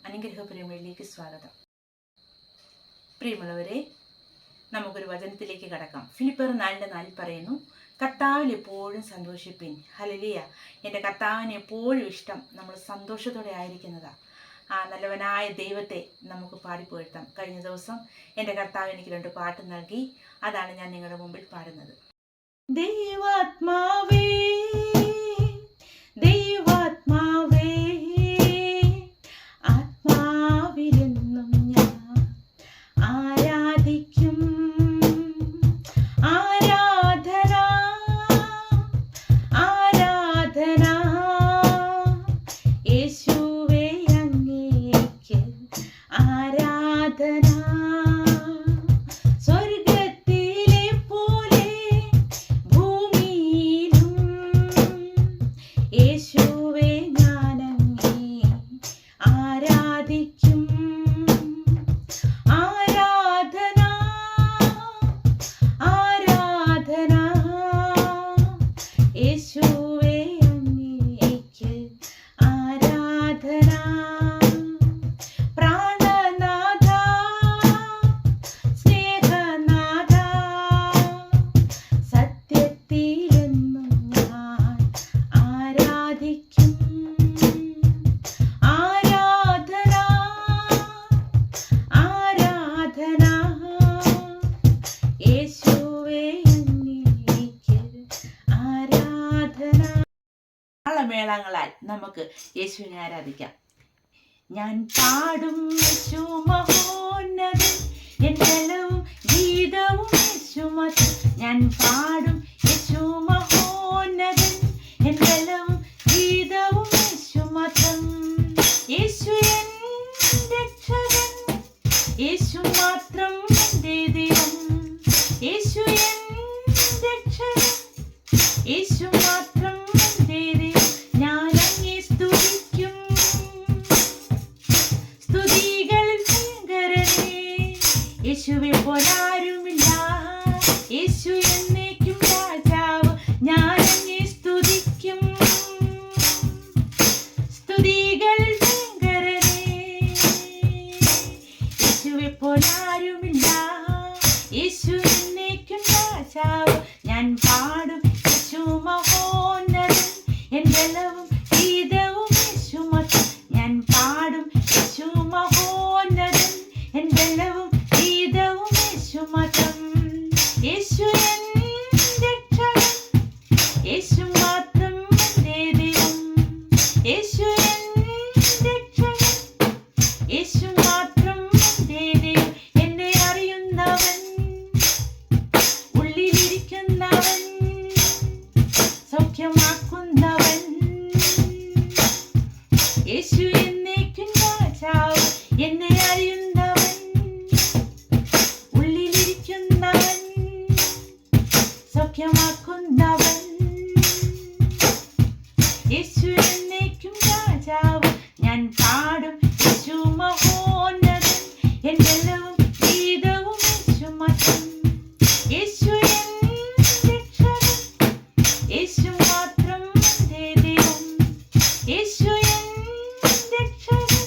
അനുഗ്രഹപരമയിലേക്ക് സ്വാഗതം. പ്രിയമുള്ളവരെ, നമുക്കൊരു വചനത്തിലേക്ക് കടക്കാം. ഫിലിപ്പിയർ 4:4 പറയുന്നു, കർത്താവിൽ എപ്പോഴും സന്തോഷിപ്പിൻ. ഹല്ലേലൂയ. എൻ്റെ കർത്താവിന് എപ്പോഴും ഇഷ്ടം നമ്മൾ സന്തോഷത്തോടെ ആയിരിക്കുന്നതാണ്. ആ നല്ലവനായ ദൈവത്തെ നമുക്ക് പാടിപ്പോഴ്ത്താം. കഴിഞ്ഞ ദിവസം എൻ്റെ കർത്താവ് എനിക്ക് 2 പാട്ട് നൽകി. അതാണ് ഞാൻ നിങ്ങളുടെ മുമ്പിൽ പാടുന്നത്. ദൈവാത്മാവേ ദൈവാത്മാവേ ആത്മാവിലെന്നും ഞാൻ ആരാധിക്കും. ആരാധന ആരാധന യേശുവേ അങ്ങേക്ക് ആരാധന. മേളങ്ങളാൽ നമുക്ക് യേശുവിനെ ആരാധിക്കാം. ഞാൻ പാടും യേശു മഹോന്നതൻ, എൻ്റെ ബലവും ഗീതവും യേശു മാത്രം. ഞാൻ പാടും യേശു മഹോന്നതൻ, എൻ്റെ ബലവും ഗീതവും യേശു മാത്രം. യേശു എൻ രക്ഷകൻ, യേശു മാത്രം എൻ്റെ ദൈവം. യേശു എൻ രക്ഷകൻ, യേശു മാത്രം എൻ്റെ ദൈവം. യേശുവെ പോലാരുമില്ല, യേശു എന്നേക്കും രാജാവ്. ഞാൻ അങ്ങേ സ്തുതിക്കും. സ്തുതികൾ ഭയങ്കരനേ, യേശുവെ പോലാരുമില്ല, യേശു എന്നേക്കും രാജാവ്. ഞാൻ പാടും യേശു മഹോന്നതൻ, എൻ്റെ ബലവും ഗീതവും യേശു മാത്രം. ഞാൻ പാടും യേശു മഹോന്നതൻ, എൻ്റെ ബലവും മാത്രം. യേശു എൻ രക്ഷകൻ, യേശു മാത്രം എൻ്റെ ദൈവം. യേശു എൻ രക്ഷകൻ, യേശു മാത്രം എൻ്റെ ദൈവം. എന്നെ അറിയുന്നവൻ, ഉള്ളിലിരിക്കുന്നവൻ, സൗഖ്യമാക്കുന്നവൻ, യേശു എന്നേക്കും രാജാവ്. എന്നെ അറിയുന്നവൻ, സൗഖ്യമാക്കുന്നവൻ, യേശു എന്നേക്കും രാജാവ്. ഞാൻ പാടും യേശു മഹോന്നതൻ, എൻ്റെ ബലവും ഗീതവും യേശു മാത്രം. യേശു എൻ രക്ഷകൻ, യേശു മാത്രം എൻ്റെ ദൈവം. യേശു എൻ രക്ഷകൻ,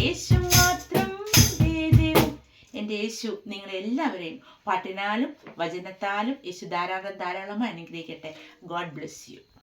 യേശു മാത്രം എൻ്റെ ദൈവം. എൻ്റെ യേശു നിങ്ങളെല്ലാവരെയും പാട്ടിനാലും വചനത്താലും യേശു ധാരാളമായി അനുഗ്രഹിക്കട്ടെ. God bless you.